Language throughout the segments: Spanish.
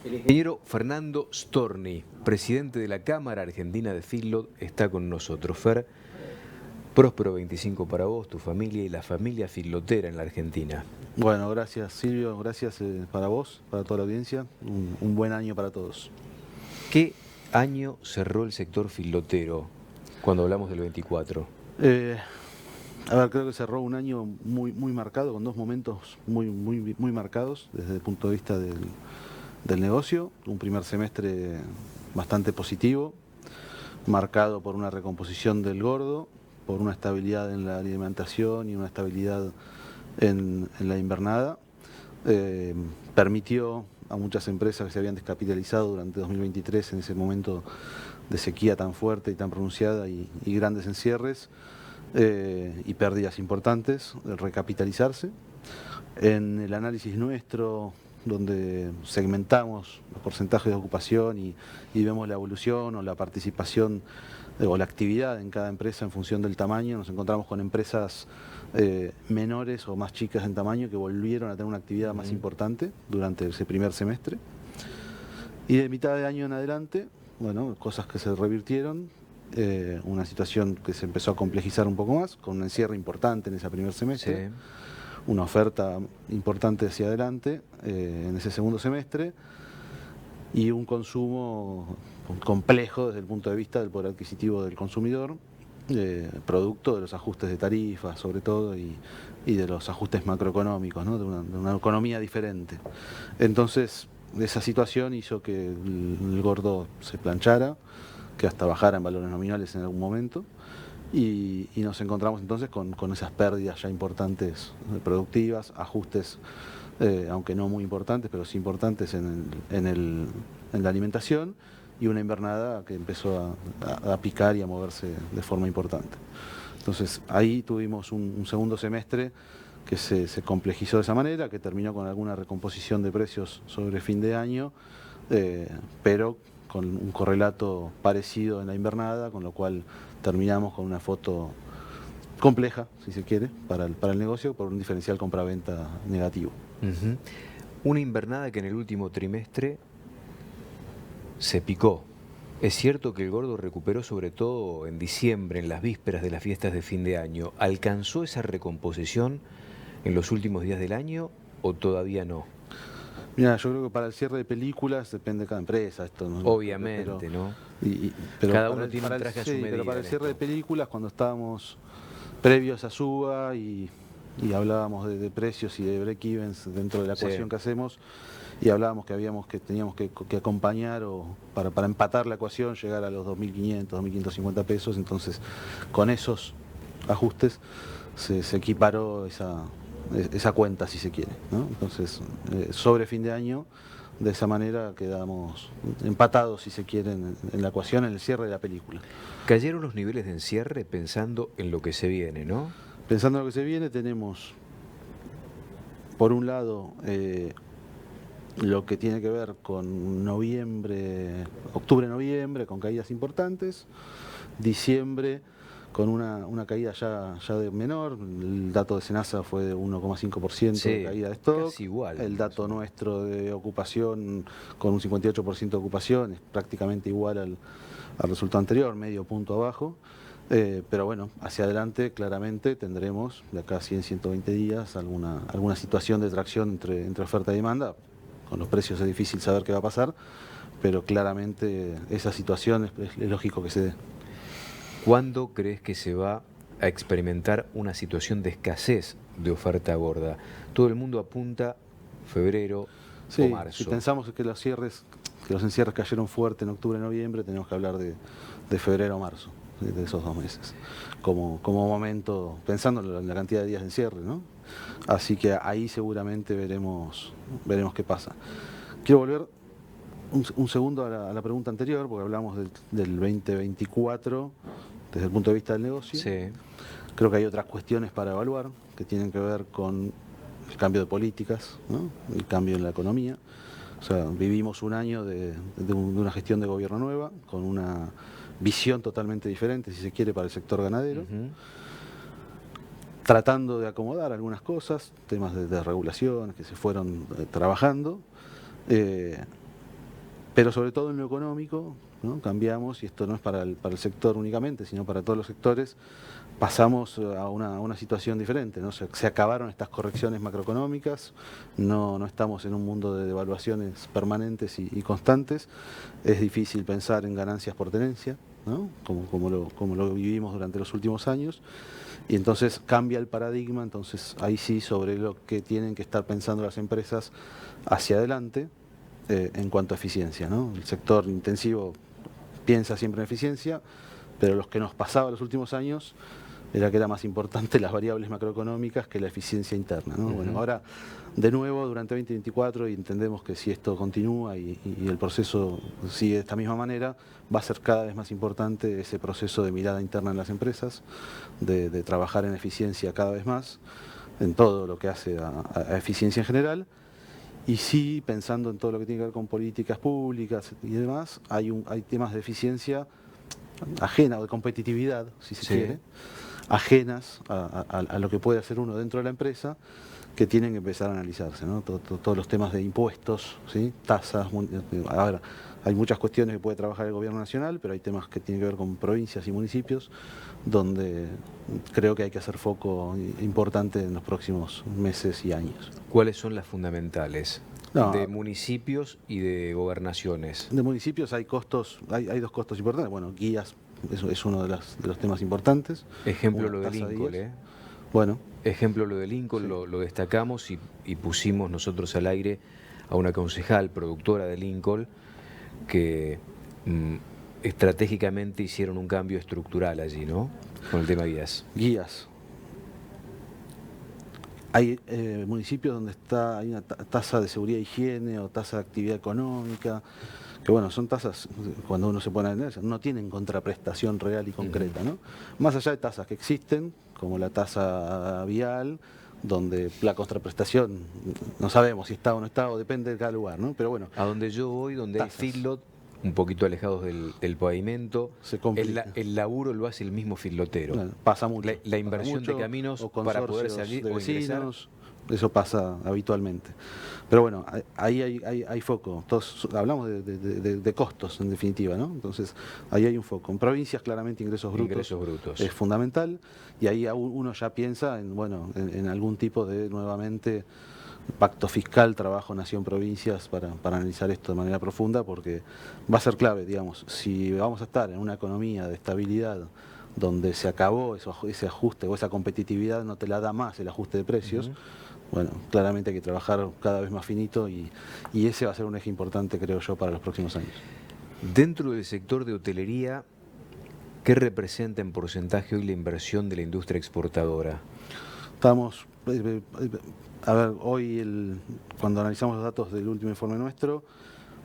El ingeniero Fernando Storni, presidente de la Cámara Argentina de Feedlot, está con nosotros. Fer, próspero 25 para vos, tu familia y la familia feedlotera en la Argentina. Bueno, gracias Silvio, gracias para vos, para toda la audiencia. Un buen año para todos. ¿Qué año cerró el sector feedlotero cuando hablamos del 24? Eh, a ver, creo que cerró un año muy marcado, con dos momentos muy marcados desde el punto de vista del negocio. Un primer semestre bastante positivo, marcado por una recomposición del gordo, por una estabilidad en la alimentación y una estabilidad en la invernada. Permitió a muchas empresas que se habían descapitalizado durante 2023 en ese momento de sequía tan fuerte y tan pronunciada y grandes encierres y pérdidas importantes, recapitalizarse. En el análisis nuestro, donde segmentamos los porcentajes de ocupación y vemos la evolución o la participación o la actividad en cada empresa en función del tamaño, nos encontramos con empresas menores o más chicas en tamaño que volvieron a tener una actividad más importante durante ese primer semestre. Y de mitad de año en adelante, bueno, cosas que se revirtieron, una situación que se empezó a complejizar un poco más, con un encierre importante en ese primer semestre, Sí. una oferta importante hacia adelante en ese segundo semestre y un consumo complejo desde el punto de vista del poder adquisitivo del consumidor, producto de los ajustes de tarifas sobre todo y de los ajustes macroeconómicos, ¿no? de una economía diferente. Entonces, esa situación hizo que el gordo se planchara, que hasta bajara en valores nominales en algún momento. Y nos encontramos entonces con esas pérdidas ya importantes productivas, ajustes, aunque no muy importantes, pero sí importantes en la alimentación, y una invernada que empezó a picar y a moverse de forma importante. Entonces ahí tuvimos un segundo semestre que se complejizó de esa manera, que terminó con alguna recomposición de precios sobre fin de año, pero con un correlato parecido en la invernada, con lo cual terminamos con una foto compleja, si se quiere, para el negocio, por un diferencial compra-venta negativo. Ujú. Una invernada que en el último trimestre se picó. Es cierto que el gordo recuperó sobre todo en diciembre, en las vísperas de las fiestas de fin de año. ¿Alcanzó esa recomposición en los últimos días del año o todavía no? Mira, yo creo que para el cierre de películas depende de cada empresa, esto, ¿no? Obviamente, ¿no? Pero Cada uno tiene un traje a su sí, pero para medida el en cierre de esto. películas, cuando estábamos previos a suba y hablábamos de precios y de break-evens dentro de la Sí. ecuación que hacemos, y hablábamos que teníamos que acompañar o para empatar la ecuación, llegar a los 2.500, 2.550 pesos, entonces con esos ajustes se equiparó esa cuenta, si se quiere, ¿no? Entonces, sobre fin de año, de esa manera quedamos empatados, si se quiere, en la ecuación, en el cierre de la película. Cayeron los niveles de encierre pensando en lo que se viene, ¿no? Pensando en lo que se viene, tenemos, por un lado, lo que tiene que ver con noviembre, octubre-noviembre, con caídas importantes, diciembre con una caída ya de menor, el dato de Senasa fue de 1,5% de Sí, caída de stock, casi igual, el más o dato menos. nuestro de ocupación con un 58% de ocupación es prácticamente igual al resultado anterior, medio punto abajo. Pero bueno, hacia adelante claramente tendremos de acá a 100, 120 días alguna situación de tracción entre oferta y demanda. Con los precios es difícil saber qué va a pasar, pero claramente esa situación es lógico que se dé. ¿Cuándo crees que se va a experimentar una situación de escasez de oferta gorda? Todo el mundo apunta febrero o Sí, si marzo. pensamos que los encierres cayeron fuerte en octubre, noviembre, tenemos que hablar de febrero o marzo, de esos 2 meses, como momento, pensando en la cantidad de días de encierre, ¿no? Así que ahí seguramente veremos qué pasa. Quiero volver un segundo a la pregunta anterior, porque hablamos del 2024 desde el punto de vista del negocio. Sí. Creo que hay otras cuestiones para evaluar que tienen que ver con el cambio de políticas, ¿no? El cambio en la economía. O sea, vivimos un año de una gestión de gobierno nueva, con una visión totalmente diferente, si se quiere, para el sector ganadero, Ujú. tratando de acomodar algunas cosas, temas de regulaciones que se fueron trabajando, Pero sobre todo en lo económico, ¿no? Cambiamos, y esto no es para el sector únicamente, sino para todos los sectores, pasamos a una situación diferente, ¿no? Se acabaron estas correcciones macroeconómicas, no estamos en un mundo de devaluaciones permanentes y constantes, es difícil pensar en ganancias por tenencia, ¿no? Como lo vivimos durante los últimos años, y entonces cambia el paradigma, entonces ahí sí sobre lo que tienen que estar pensando las empresas hacia adelante en cuanto a eficiencia, ¿no? El sector intensivo piensa siempre en eficiencia, pero los que nos pasaba los últimos años era que era más importante las variables macroeconómicas que la eficiencia interna, ¿no? Bueno, ahora de nuevo durante 2024, y entendemos que si esto continúa y el proceso sigue de esta misma manera, va a ser cada vez más importante ese proceso de mirada interna en las empresas, de trabajar en eficiencia cada vez más, en todo lo que hace a eficiencia en general. Y sí, pensando en todo lo que tiene que ver con políticas públicas y demás, hay temas de eficiencia ajena o de competitividad, si se quiere, ajenas a lo que puede hacer uno dentro de la empresa, que tienen que empezar a analizarse, ¿no? Todos los temas de impuestos, ¿sí? Tasas, a ver, hay muchas cuestiones que puede trabajar el gobierno nacional, pero hay temas que tienen que ver con provincias y municipios, donde creo que hay que hacer foco importante en los próximos meses y años. ¿Cuáles son las fundamentales? No, De municipios y de gobernaciones. de municipios hay costos, hay dos costos importantes. Bueno, guías es uno de los temas importantes. Ejemplo Una lo de tasa de Lincoln, guías. Bueno, Ejemplo lo de Lincoln, sí. lo destacamos y pusimos nosotros al aire a una concejal, productora de Lincoln, que estratégicamente hicieron un cambio estructural allí, ¿no? Con el tema guías. Guías. Hay municipios donde hay una tasa de seguridad e higiene o tasa de actividad económica, que bueno, son tasas, cuando uno se pone a analizar, no tienen contraprestación real y concreta, ¿no? Más allá de tasas que existen, como la tasa vial, donde la contraprestación no sabemos si está o no está, o depende de cada lugar, ¿no? Pero bueno, A donde yo voy, donde hay tasas. feedlot, un poquito alejados del pavimento, Se complica. el laburo lo hace el mismo feedlotero. Bueno, pasa mucho. La inversión pasa mucho, de caminos o para poder consorcios salir de o ingresar. vecinos, eso pasa habitualmente. Pero bueno, ahí hay foco. Todos hablamos de costos, en definitiva, ¿no? Entonces, ahí hay un foco. En provincias, claramente, ingresos brutos es fundamental, y ahí uno ya piensa en algún tipo de, nuevamente, pacto fiscal, trabajo nación-provincias para analizar esto de manera profunda, porque va a ser clave, digamos, si vamos a estar en una economía de estabilidad donde se acabó ese ajuste o esa competitividad, no te la da más el ajuste de precios, bueno, claramente hay que trabajar cada vez más finito, y ese va a ser un eje importante, creo yo, para los próximos años. Dentro del sector de hotelería, ¿qué representa en porcentaje hoy la inversión de la industria exportadora? Estamos, a ver, hoy cuando analizamos los datos del último informe nuestro,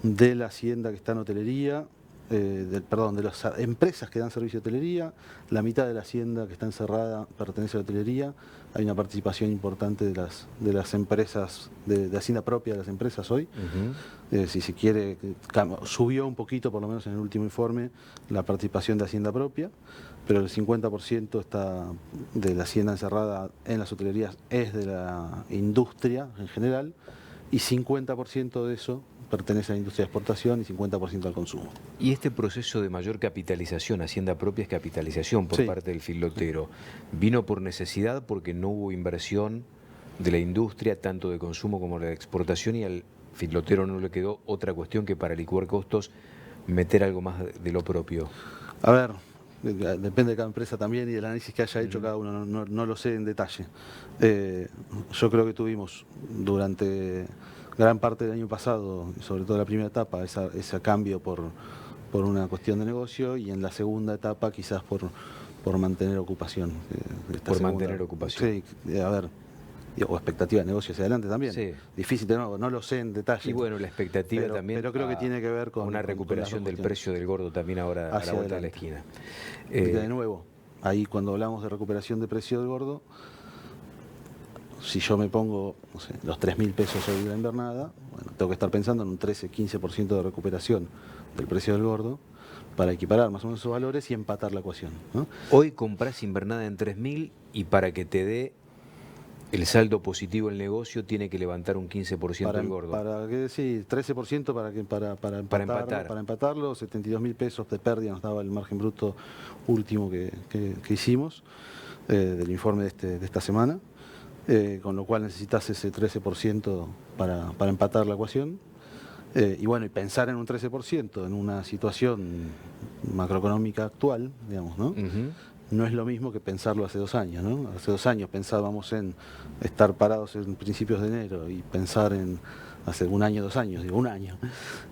de la hacienda que está en hotelería, de las empresas que dan servicio de hotelería, la mitad de la hacienda que está encerrada pertenece a la hotelería. Hay una participación importante de las empresas, de hacienda propia de las empresas hoy. Si se quiere, subió un poquito, por lo menos en el último informe, la participación de hacienda propia, pero el 50% de la hacienda encerrada en las hotelerías es de la industria en general, y 50% de eso pertenece a la industria de exportación y 50% al consumo. Y este proceso de mayor capitalización, hacienda propia es capitalización por parte del filotero, ¿vino por necesidad porque no hubo inversión de la industria, tanto de consumo como de exportación, y al filotero no le quedó otra cuestión que para licuar costos meter algo más de lo propio? A ver, depende de cada empresa también y del análisis que haya hecho cada uno, no lo sé en detalle. Yo creo que tuvimos durante gran parte del año pasado, sobre todo la primera etapa, ese cambio por una cuestión de negocio, y en la segunda etapa quizás por mantener ocupación. Mantener ocupación. Sí, a ver, o expectativa de negocio hacia adelante también. Sí. Difícil, de nuevo, no lo sé en detalle. Y bueno, la expectativa también. Pero creo que tiene que ver con una recuperación del precio del gordo también ahora a la vuelta de la esquina. De nuevo, ahí cuando hablamos de recuperación de precio del gordo, si yo me pongo, no sé, los 3.000 pesos hoy de la invernada, bueno, tengo que estar pensando en un 13-15% de recuperación del precio del gordo para equiparar más o menos esos valores y empatar la ecuación, ¿no? Hoy compras invernada en 3.000 y para que te dé el saldo positivo del negocio tiene que levantar un 15% el gordo. Para que sí, 13% para empatarlo, 72.000 pesos de pérdida nos daba el margen bruto último que hicimos del informe de esta semana, con lo cual necesitas ese 13% para empatar la ecuación. Y bueno, y pensar en un 13% en una situación macroeconómica actual, digamos, ¿no? No es lo mismo que pensarlo hace 2 años, ¿no? Hace 2 años pensábamos en estar parados en principios de enero y pensar en hace 1 año, 2 años, digo 1 año,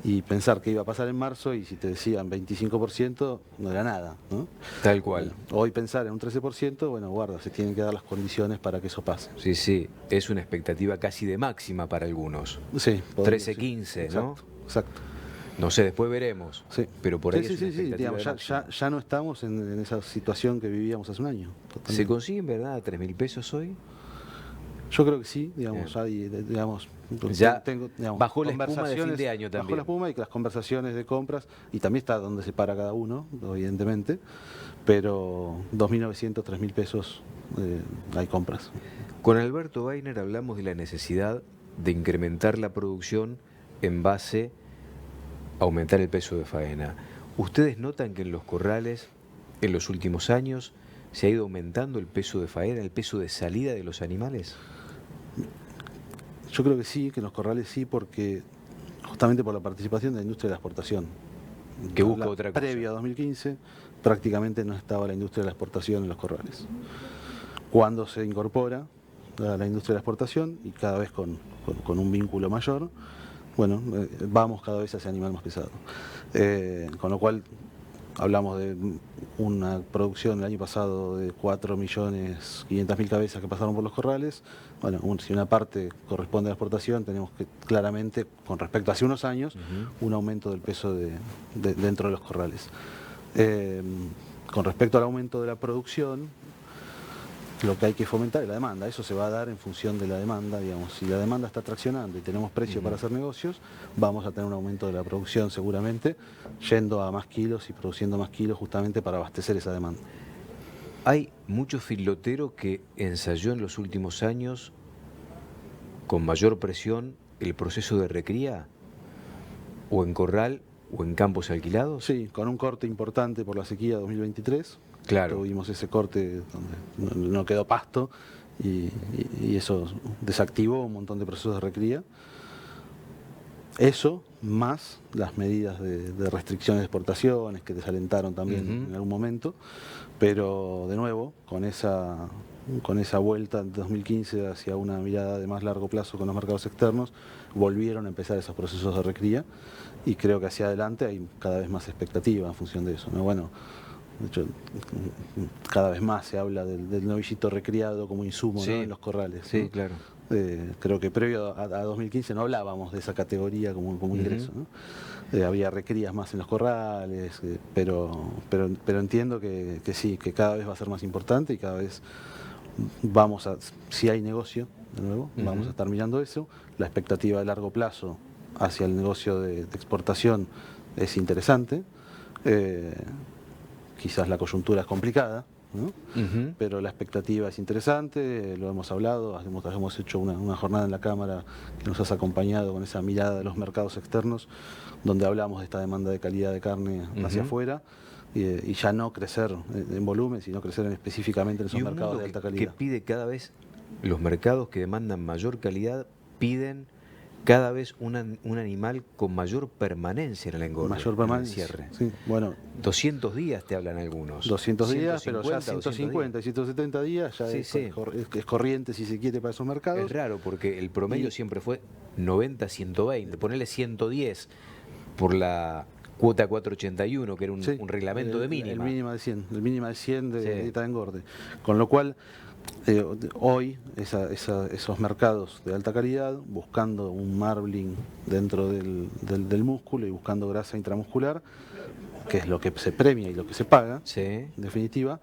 y pensar que iba a pasar en marzo y si te decían 25% no era nada, ¿no? Tal cual. Hoy pensar en un 13%, bueno, guarda, se tienen que dar las condiciones para que eso pase. Sí, sí, es una expectativa casi de máxima para algunos. Sí. 13, 15, ¿no? Exacto. No sé, después veremos. Sí. Pero por ahí Sí, digamos, ya no estamos en esa situación que vivíamos hace 1 año. Totalmente. ¿Se consiguen, verdad, 3.000 pesos hoy? Yo creo que sí, digamos, ya digamos, bajó la espuma de fin de año también. Bajó la espuma y que las conversaciones de compras, y también está donde se para cada uno, evidentemente, pero 2.900, 3.000 pesos hay compras. Con Alberto Weiner hablamos de la necesidad de incrementar la producción en base a aumentar el peso de faena. ¿Ustedes notan que en los corrales, en los últimos años, se ha ido aumentando el peso de faena, el peso de salida de los animales? Yo creo que sí, que en los corrales sí, porque justamente por la participación de la industria de la exportación. Que busca otra cosa. Previo a 2015, prácticamente no estaba la industria de la exportación en los corrales. Cuando se incorpora la industria de la exportación, y cada vez con un vínculo mayor, bueno, vamos cada vez hacia animal más pesado. Con lo cual, hablamos de una producción el año pasado de 4.500.000 cabezas que pasaron por los corrales. Bueno, si una parte corresponde a la exportación, tenemos que claramente, con respecto a hace unos años, un aumento del peso dentro de los corrales. Con respecto al aumento de la producción, lo que hay que fomentar es la demanda. Eso se va a dar en función de la demanda, digamos. Si la demanda está traccionando y tenemos precio para hacer negocios, vamos a tener un aumento de la producción seguramente, yendo a más kilos y produciendo más kilos justamente para abastecer esa demanda. Hay mucho filotero que ensayó en los últimos años con mayor presión el proceso de recría, o en corral o en campos alquilados. Sí, con un corte importante por la sequía 2023. Claro. Tuvimos ese corte donde no quedó pasto y eso desactivó un montón de procesos de recría. Eso, más las medidas de restricciones de exportaciones que desalentaron también en algún momento, pero de nuevo, con esa vuelta en 2015 hacia una mirada de más largo plazo con los mercados externos, volvieron a empezar esos procesos de recría y creo que hacia adelante hay cada vez más expectativa en función de eso, ¿no? Bueno, de hecho, cada vez más se habla del novillito recriado como insumo, sí, ¿no? En los corrales. Sí, ¿no? claro. Creo que previo a 2015 no hablábamos de esa categoría como ingreso, ¿no? Había recrías más en los corrales, pero entiendo que sí, que cada vez va a ser más importante y cada vez si hay negocio, de nuevo, vamos a estar mirando eso. La expectativa de largo plazo hacia el negocio de exportación es interesante. Quizás la coyuntura es complicada, ¿no? Pero la expectativa es interesante, lo hemos hablado, hemos hecho una jornada en la Cámara que nos has acompañado con esa mirada de los mercados externos, donde hablamos de esta demanda de calidad de carne hacia afuera, y ya no crecer en volumen, sino crecer específicamente en esos mercados de alta calidad. Que pide cada vez, los mercados que demandan mayor calidad piden cada vez un animal con mayor permanencia en el engorde, mayor permanencia, en el cierre. Sí, bueno, 200 días te hablan algunos. 200 días, pero ya 150 y 170 días ya es corriente si se quiere para esos mercados. Es raro porque el promedio siempre fue 90-120, ponerle 110 por la cuota 481, que era un reglamento de mínima. El mínima de 100 de dieta de engorde. Con lo cual, hoy esos mercados de alta calidad, buscando un marbling dentro del músculo y buscando grasa intramuscular, que es lo que se premia y lo que se paga, en definitiva,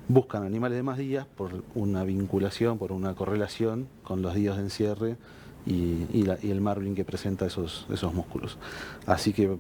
buscan animales de más días por una vinculación, por una correlación con los días de encierre y el marbling que presenta esos músculos. Así que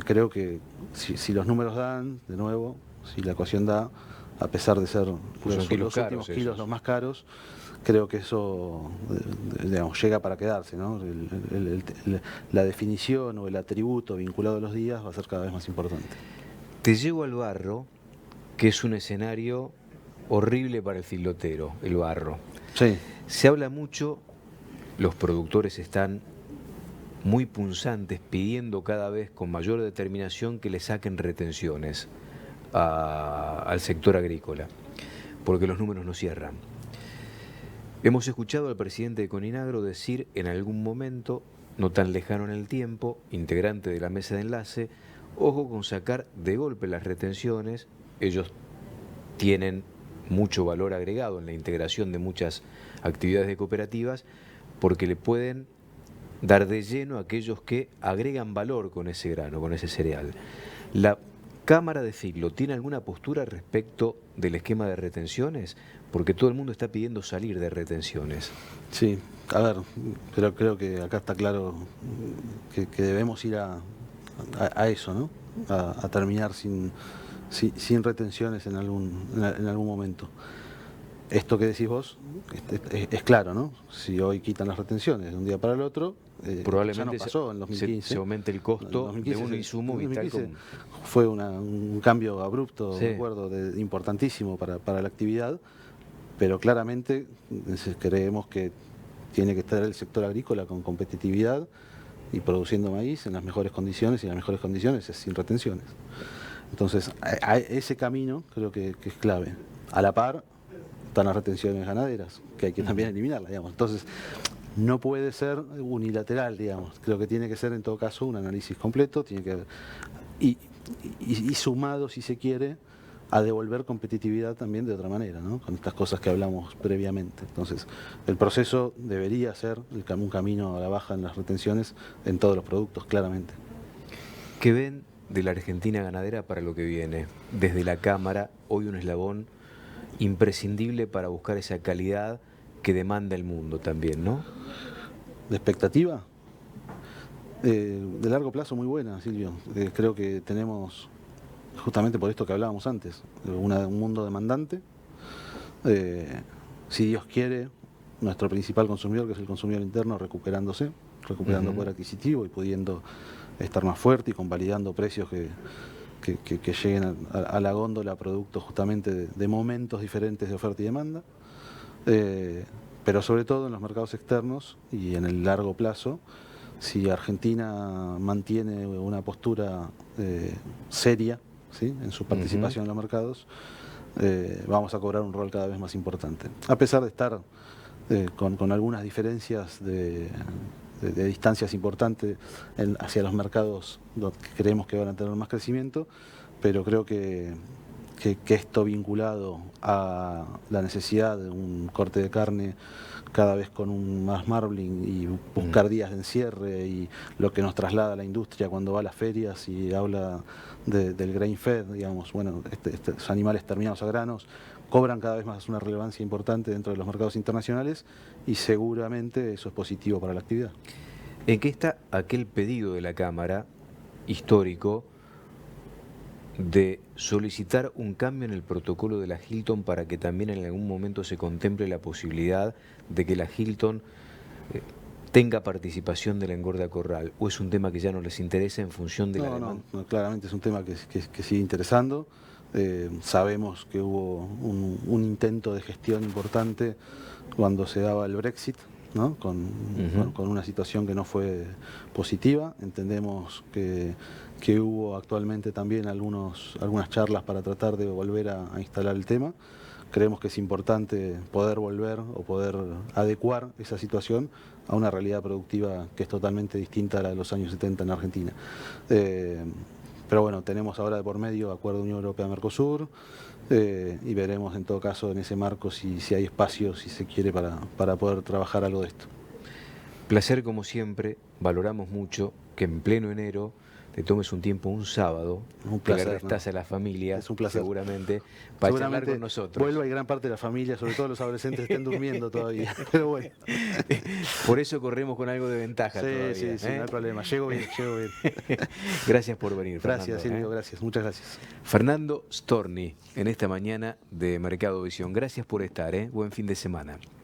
creo que si los números dan, de nuevo, si la ecuación da, a pesar de ser los últimos kilos los más caros, creo que eso digamos, llega para quedarse, ¿no? La definición o el atributo vinculado a los días va a ser cada vez más importante. Te llevo al barro, que es un escenario horrible para el filotero, el barro. Sí. Se habla mucho, los productores están muy punzantes, pidiendo cada vez con mayor determinación que le saquen retenciones al sector agrícola, porque los números no cierran. Hemos escuchado al presidente de Coninagro decir en algún momento, no tan lejano en el tiempo, integrante de la mesa de enlace, ojo con sacar de golpe las retenciones, ellos tienen mucho valor agregado en la integración de muchas actividades de cooperativas, porque le pueden dar de lleno a aquellos que agregan valor con ese grano, con ese cereal. ¿La Cámara de Figlo tiene alguna postura respecto del esquema de retenciones? Porque todo el mundo está pidiendo salir de retenciones. Sí, a ver, pero creo que acá está claro que debemos ir a eso, ¿no? A terminar sin retenciones en algún momento. Esto que decís vos es claro, ¿no? Si hoy quitan las retenciones de un día para el otro, probablemente ya nos pasó en 2015. Se aumente el costo de un insumo vital común. Fue un cambio abrupto, sí. me acuerdo, importantísimo para la actividad, pero claramente creemos que tiene que estar el sector agrícola con competitividad y produciendo maíz en las mejores condiciones, y las mejores condiciones es sin retenciones. Entonces, ese camino creo que es clave. A la par están las retenciones ganaderas, que hay que también eliminarlas, digamos. Entonces, no puede ser unilateral, digamos. Creo que tiene que ser, en todo caso, un análisis completo, tiene que y sumado, si se quiere, a devolver competitividad también de otra manera, ¿no? Con estas cosas que hablamos previamente. Entonces, el proceso debería ser un camino a la baja en las retenciones en todos los productos, claramente. ¿Qué ven de la Argentina ganadera para lo que viene? Desde la Cámara, hoy un eslabón imprescindible para buscar esa calidad que demanda el mundo también, ¿no? ¿De expectativa? De largo plazo muy buena, Silvio. Creo que tenemos, justamente por esto que hablábamos antes, un mundo demandante. Si Dios quiere, nuestro principal consumidor, que es el consumidor interno, recuperando poder adquisitivo y pudiendo estar más fuerte y convalidando precios que lleguen a la góndola, producto justamente de momentos diferentes de oferta y demanda, pero sobre todo en los mercados externos y en el largo plazo. Si Argentina mantiene una postura seria, ¿sí?, en su participación en los mercados, vamos a cobrar un rol cada vez más importante. A pesar de estar con algunas diferencias de distancias importantes hacia los mercados donde creemos que van a tener más crecimiento, pero creo que esto vinculado a la necesidad de un corte de carne cada vez con un más marbling y buscar días de encierre, y lo que nos traslada a la industria cuando va a las ferias y habla del grain fed, digamos, bueno, estos animales terminados a granos cobran cada vez más una relevancia importante dentro de los mercados internacionales, y seguramente eso es positivo para la actividad. ¿En qué está aquel pedido de la Cámara histórico de solicitar un cambio en el protocolo de la Hilton para que también en algún momento se contemple la posibilidad de que la Hilton tenga participación de la engorda corral? ¿O es un tema que ya no les interesa en función de la demanda? No, claramente es un tema que sigue interesando. Sabemos que hubo un intento de gestión importante cuando se daba el Brexit, ¿no? Con una situación que no fue positiva. Entendemos que hubo actualmente también algunas charlas para tratar de volver a instalar el tema. Creemos que es importante poder volver o poder adecuar esa situación a una realidad productiva que es totalmente distinta a la de los años 70 en Argentina. Pero bueno, tenemos ahora de por medio Acuerdo Unión Europea-Mercosur, y veremos en todo caso en ese marco si hay espacio, si se quiere, para poder trabajar algo de esto. Placer como siempre, valoramos mucho que en pleno enero te tomes un tiempo un sábado, un placer, que estás a la familia, es un placer, seguramente, para charlar con nosotros. Vuelva y gran parte de la familia, sobre todo los adolescentes, estén durmiendo todavía, pero bueno. Por eso corremos con algo de ventaja todavía. Sí, no hay problema, llego bien. Gracias por venir, Fernando. Gracias, Silvio, gracias, muchas gracias. Fernando Storni, en esta mañana de Mercado Visión. Gracias por estar, buen fin de semana.